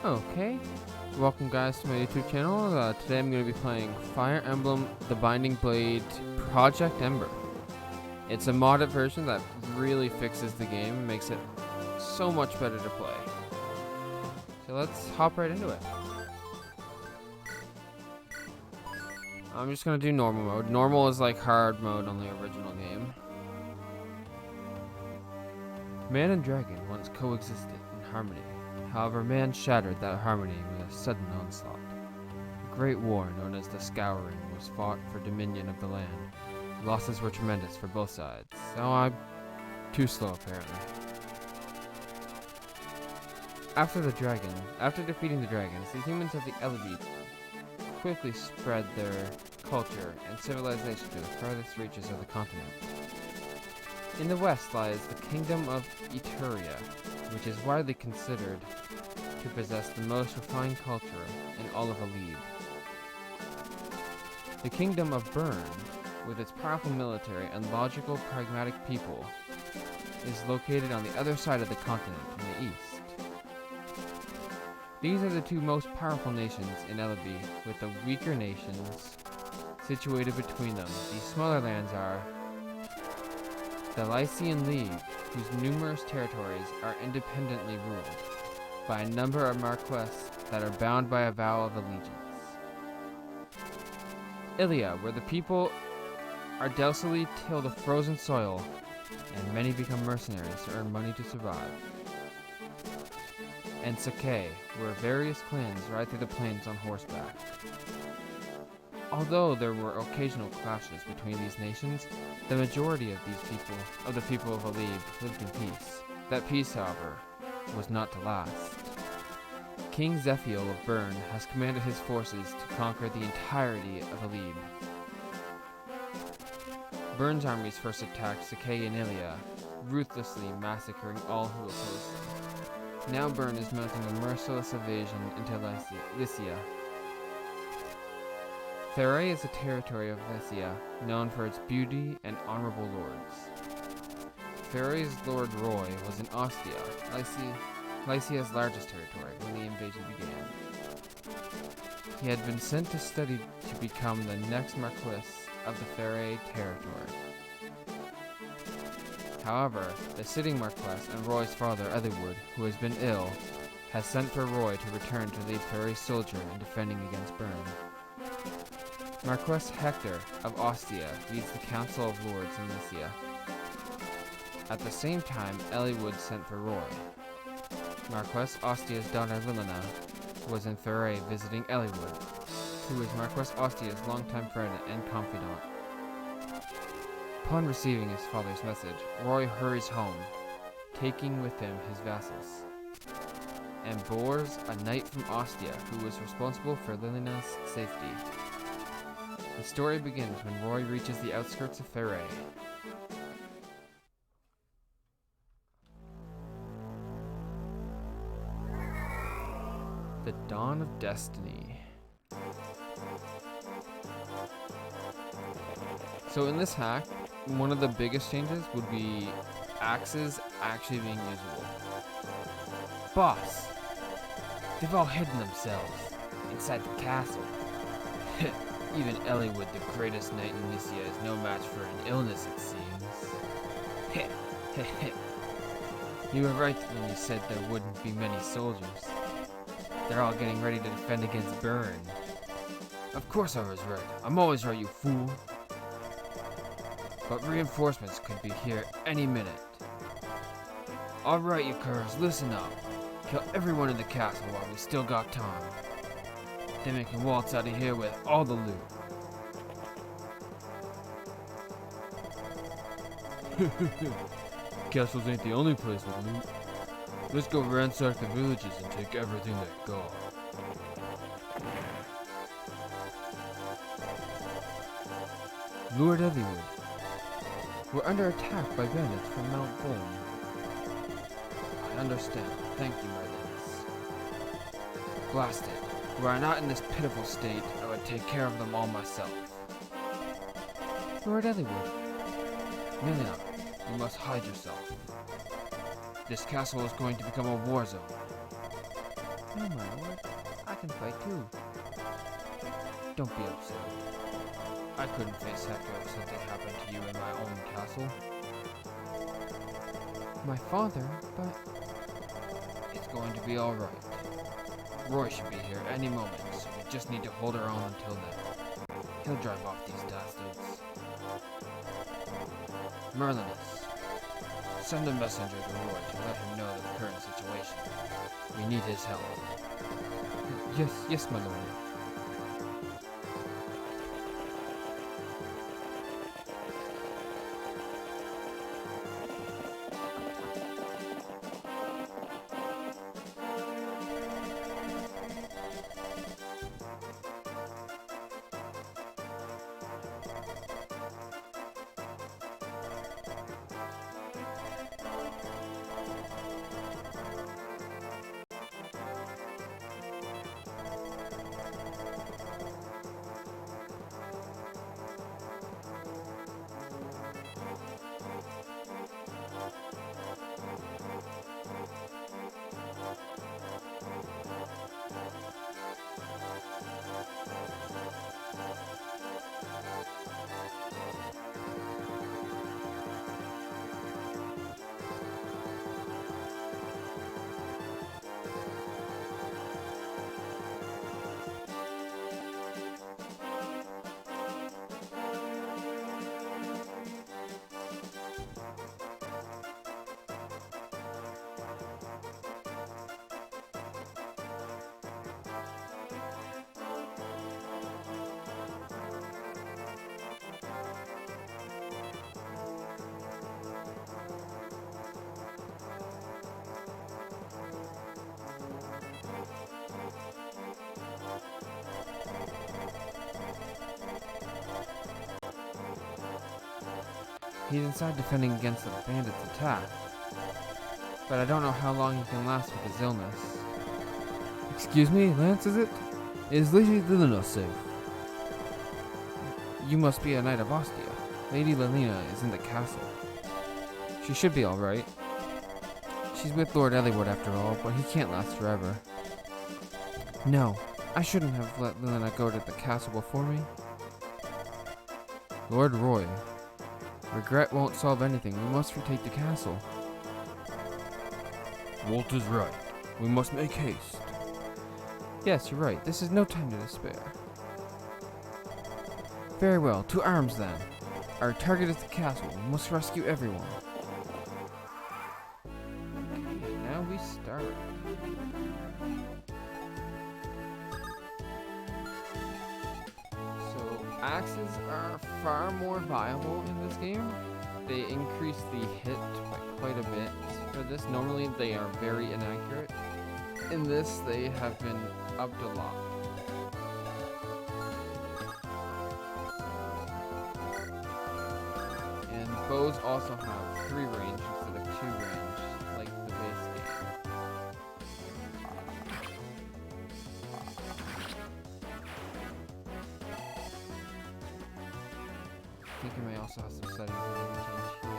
Okay, welcome guys to my YouTube channel. Today I'm going to be playing Fire Emblem The Binding Blade Project Ember. It's a modded version that really fixes the game and makes it so much better to play. So let's hop right into it. I'm just going to do normal mode. Normal is like hard mode on the original game. Man and dragon once coexisted in harmony. However, man shattered that harmony with a sudden onslaught. A great war known as the Scouring was fought for dominion of the land. Losses were tremendous for both sides, so I'm too slow apparently. After defeating the dragons, the humans of the Elite quickly spread their culture and civilization to the farthest reaches of the continent. In the west lies the Kingdom of Eteria, which is widely considered to possess the most refined culture in all of Alib. The Kingdom of Bern, with its powerful military and logical, pragmatic people, is located on the other side of the continent in the east. These are the two most powerful nations in Elibi, with the weaker nations situated between them. These smaller lands are the Lycian League, whose numerous territories are independently ruled by a number of marquesses that are bound by a vow of allegiance. Ilia, where the people are docilely till the frozen soil, and many become mercenaries to earn money to survive. And Sakai, where various clans ride through the plains on horseback. Although there were occasional clashes between these nations, the majority of the people of Alib lived in peace. That peace, however, was not to last. King Zephiel of Bern has commanded his forces to conquer the entirety of Alib. Bern's armies first attacked Sakai and Ilia, ruthlessly massacring all who opposed them. Now Bern is mounting a merciless invasion into Lycia. Theray is a territory of Lycia, known for its beauty and honorable lords. Theray's Lord Roy was in Ostia, Lycia's largest territory, when the invasion began. He had been sent to study to become the next Marquis of the Theray territory. However, the sitting Marquess and Roy's father, Etherwood, who has been ill, has sent for Roy to return to lead Theray's soldier in defending against Bern. Marquess Hector of Ostia leads the Council of Lords in Lycia. At the same time, Eliwood sent for Roy. Marquess Ostia's daughter Lilina was in Theray visiting Eliwood, who is Marquess Ostia's longtime friend and confidant. Upon receiving his father's message, Roy hurries home, taking with him his vassals, and boars a knight from Ostia who was responsible for Lilina's safety. The story begins when Roy reaches the outskirts of Theray. The Dawn of Destiny. So in this hack, one of the biggest changes would be axes actually being usable. Boss! They've all hidden themselves inside the castle. Even Eliwood, the greatest knight in Lycia, is no match for an illness, it seems. You were right when you said there wouldn't be many soldiers. They're all getting ready to defend against Bern. Of course I was right. I'm always right, you fool. But reinforcements could be here any minute. Alright, you curs, listen up. Kill everyone in the castle while we still got time. Then we can waltz out of here with all the loot. Castles ain't the only place with loot. Let's go ransack the villages and take everything they got. Lord Eliwood, we're under attack by bandits from Mount Bolm. I understand. Thank you, my ladies. Blasted. Were I not in this pitiful state, I would take care of them all myself. Lord Eliwood. Milena, you must hide yourself. This castle is going to become a war zone. Oh my lord, I can fight too. Don't be upset. I couldn't face Hector if something happened to you in my own castle. My father, but... It's going to be alright. Roy should be here any moment, so we just need to hold our own until then. He'll drive off these dastards. Merlinus, send a messenger to Roy to let him know the current situation. We need his help. Yes, my lord. He's inside defending against the bandits' attack. But I don't know how long he can last with his illness. Excuse me, Lance, is it? Is Lady Lilina safe? You must be a knight of Ostia. Lady Lilina is in the castle. She should be alright. She's with Lord Eliwood after all, but he can't last forever. No, I shouldn't have let Lilina go to the castle before me. Lord Roy. Regret won't solve anything. We must retake the castle. Walt is right. We must make haste. Yes, you're right. This is no time to despair. Very well. To arms, then. Our target is the castle. We must rescue everyone. Okay, now we start. Axes are far more viable in this game. They increase the hit by quite a bit. For this, normally they are very inaccurate. In this, they have been upped a lot. And bows also have 3 range instead of 2 range, like the base game. I think I may also have some settings I need to change here.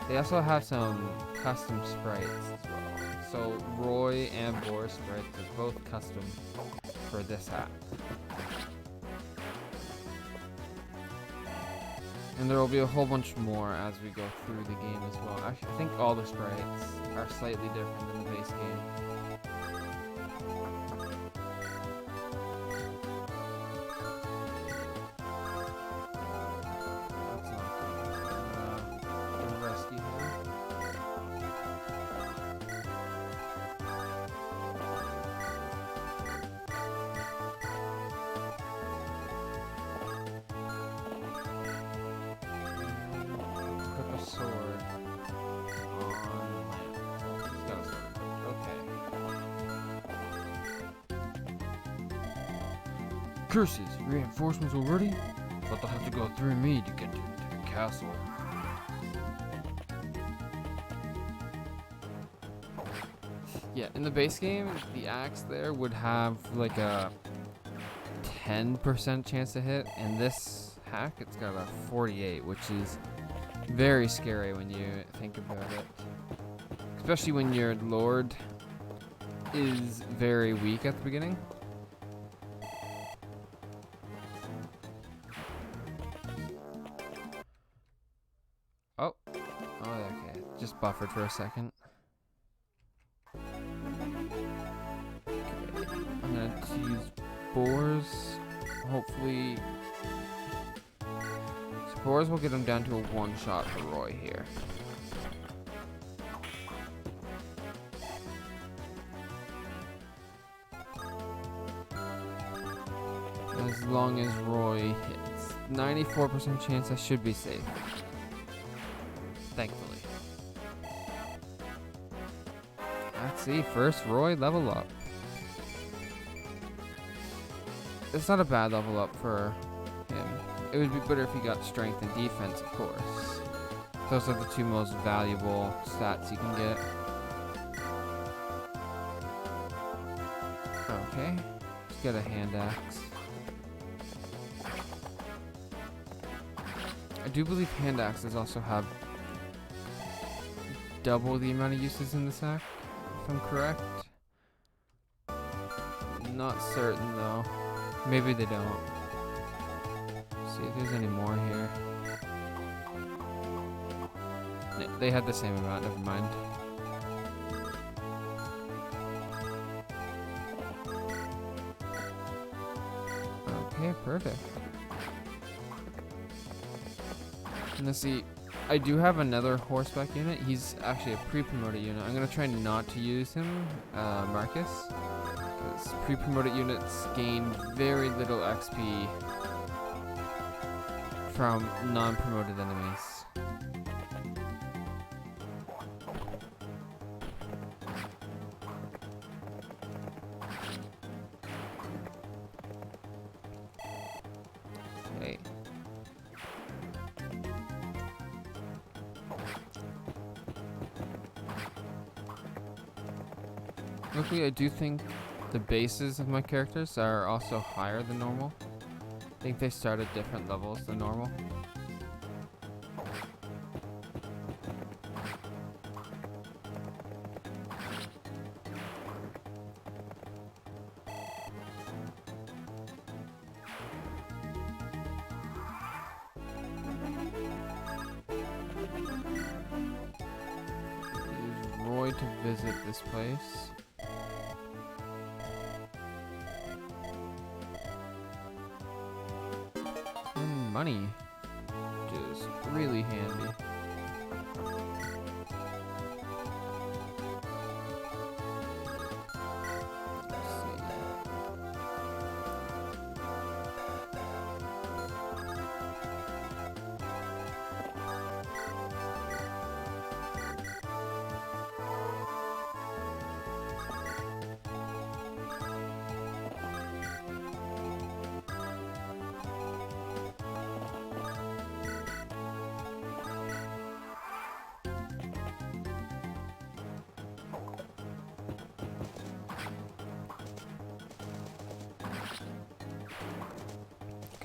They also have some custom sprites as well. So Roy and Boar sprites are both custom for this hack. And there will be a whole bunch more as we go through the game as well. Actually, I think all the sprites are slightly different than the base game. Sword on land. He's got a sword. Okay. Curses! Reinforcements already? But they'll have to go through me to get to the castle. Yeah, in the base game, the axe there would have like a 10% chance to hit. In this hack, it's got a 48, which is very scary when you think about it. Especially when your lord is very weak at the beginning. Oh, okay. Just buffered for a second. Okay. I'm gonna use boars. Hopefully, spores will get him down to a one-shot for Roy here. As long as Roy hits. 94% chance I should be safe. Thankfully. Let's see, first Roy level up. It's not a bad level up for him. It would be better if he got strength and defense, of course. Those are the two most valuable stats you can get. Okay, let's get a hand axe. I do believe hand axes also have double the amount of uses in this hack, if I'm correct. Not certain though. Maybe they don't. Let's see if there's any more here. They had the same amount, never mind. Okay, perfect. And let's see, I do have another horseback unit. He's actually a pre-promoted unit. I'm going to try not to use him, Marcus. Because pre-promoted units gain very little XP from non-promoted enemies. Okay. Luckily, I do think the bases of my characters are also higher than normal. I think they start at different levels than normal. Use Roy to visit this place. Money, which is really handy. Let's see.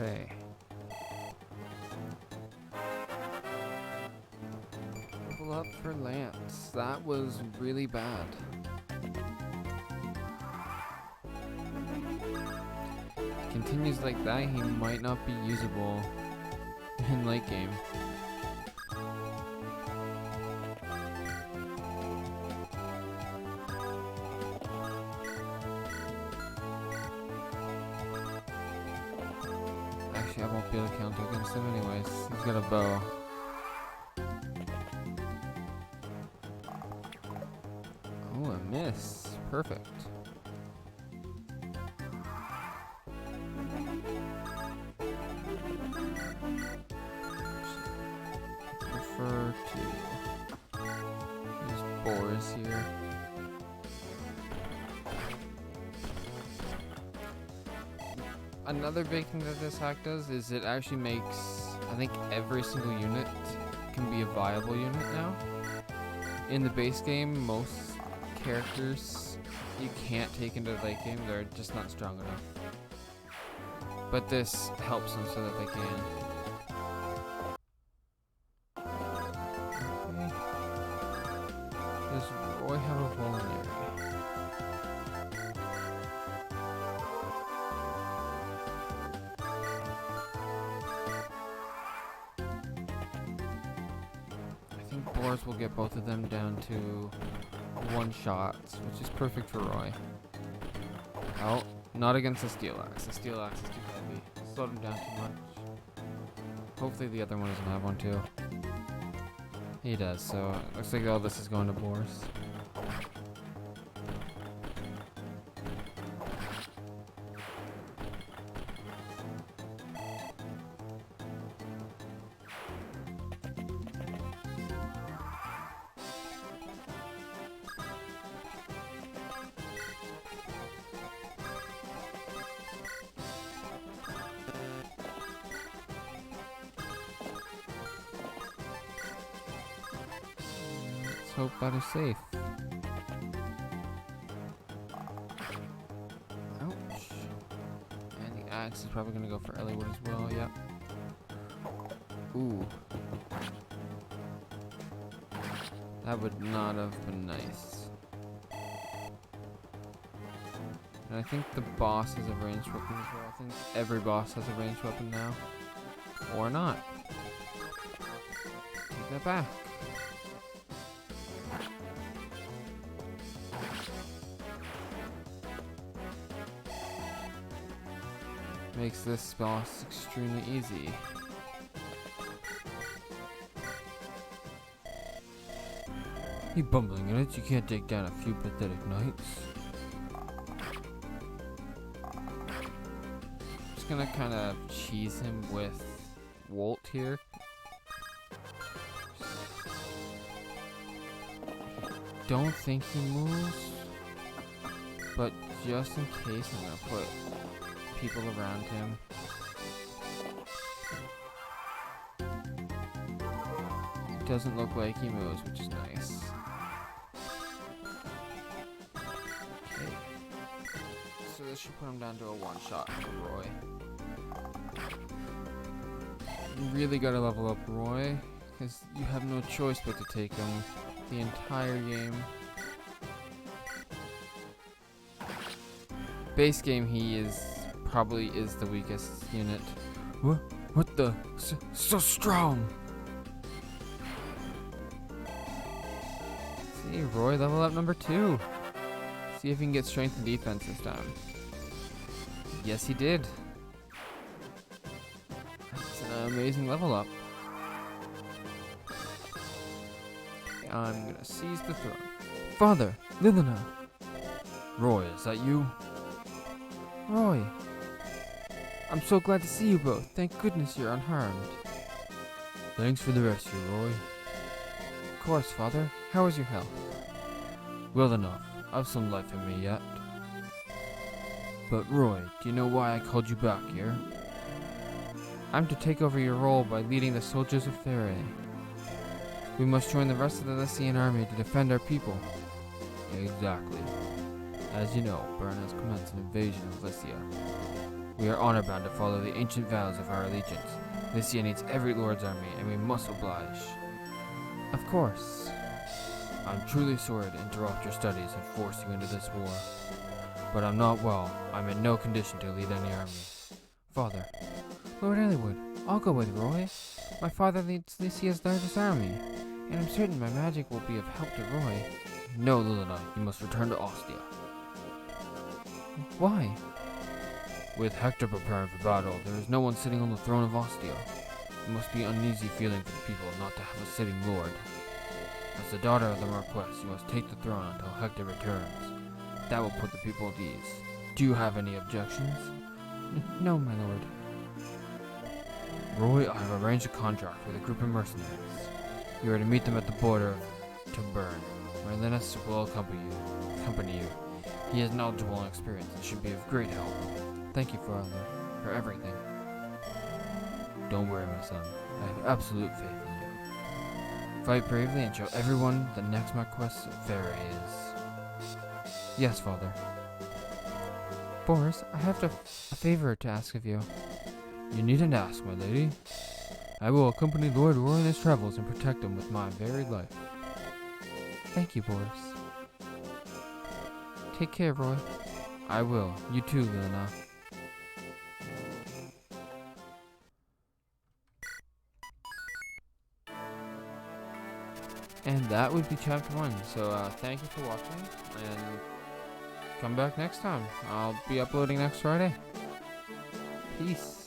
Okay. Level up for Lance. That was really bad. If he continues like that, he might not be usable in late game. I won't be able to counter against him anyways. He's got a bow. Oh, a miss. Perfect. Prefer to use boars here. Another big thing that this hack does is it actually makes, I think, every single unit can be a viable unit now. In the base game, most characters you can't take into the late game, they're just not strong enough. But this helps them so that they can. Okay. Does Roy have a vulnerary? Boars will get both of them down to one shots, which is perfect for Roy. Oh, not against the steel axe. The steel axe is too heavy. Slowed him down too much. Hopefully the other one doesn't have one too. He does, so it looks like all this is going to Boars. Hope that is safe. Ouch. And the axe is probably gonna go for Elliewood as well, yep. Ooh. That would not have been nice. And I think the boss has a ranged weapon as well. I think every boss has a ranged weapon now. Or not. Take that back. Makes this boss extremely easy. You bumbling idiots, you can't take down a few pathetic knights. Just gonna kind of cheese him with Wolt here. Don't think he moves, but just in case, I'm gonna put people around him. It doesn't look like he moves, which is nice. Okay. So this should put him down to a one-shot for Roy. You really gotta level up Roy, because you have no choice but to take him the entire game. Base game, he probably is the weakest unit. What the? So strong! See, Roy level up number 2. See if he can get strength and defense this time. Yes, he did. That's an amazing level up. I'm gonna seize the throne. Father, Lilina! Roy, is that you? Roy! I'm so glad to see you both. Thank goodness you're unharmed. Thanks for the rescue, Roy. Of course, Father. How is your health? Well enough. I've some life in me yet. But Roy, do you know why I called you back here? I'm to take over your role by leading the soldiers of Fire. We must join the rest of the Lycian army to defend our people. Exactly. As you know, Bern has commenced an invasion of Lycia. We are honor-bound to follow the ancient vows of our allegiance. Lycia needs every lord's army, and we must oblige. Of course. I'm truly sorry to interrupt your studies and force you into this war. But I'm not well. I'm in no condition to lead any army. Father. Lord Elliewood, I'll go with Roy. My father leads Lycia's largest army, and I'm certain my magic will be of help to Roy. No, Lilina, you must return to Ostia. Why? With Hector preparing for battle, there is no one sitting on the throne of Ostia. It must be an uneasy feeling for the people not to have a sitting lord. As the daughter of the Marquess, you must take the throne until Hector returns. That will put the people at ease. Do you have any objections? No, my lord. Roy, I have arranged a contract with a group of mercenaries. You are to meet them at the border to Bern, where Linus will accompany you. He is knowledgeable and experienced and should be of great help. Thank you, Father. for everything. Don't worry, my son. I have absolute faith in you. Fight bravely and show everyone the next Marquess Fairy is. Yes, Father. Boris, I have a favor to ask of you. You needn't ask, my lady. I will accompany Lord Roy in his travels and protect him with my very life. Thank you, Boris. Take care, Roy. I will. You too, Luna. And that would be chapter 1. So thank you for watching, and come back next time. I'll be uploading next Friday. Peace.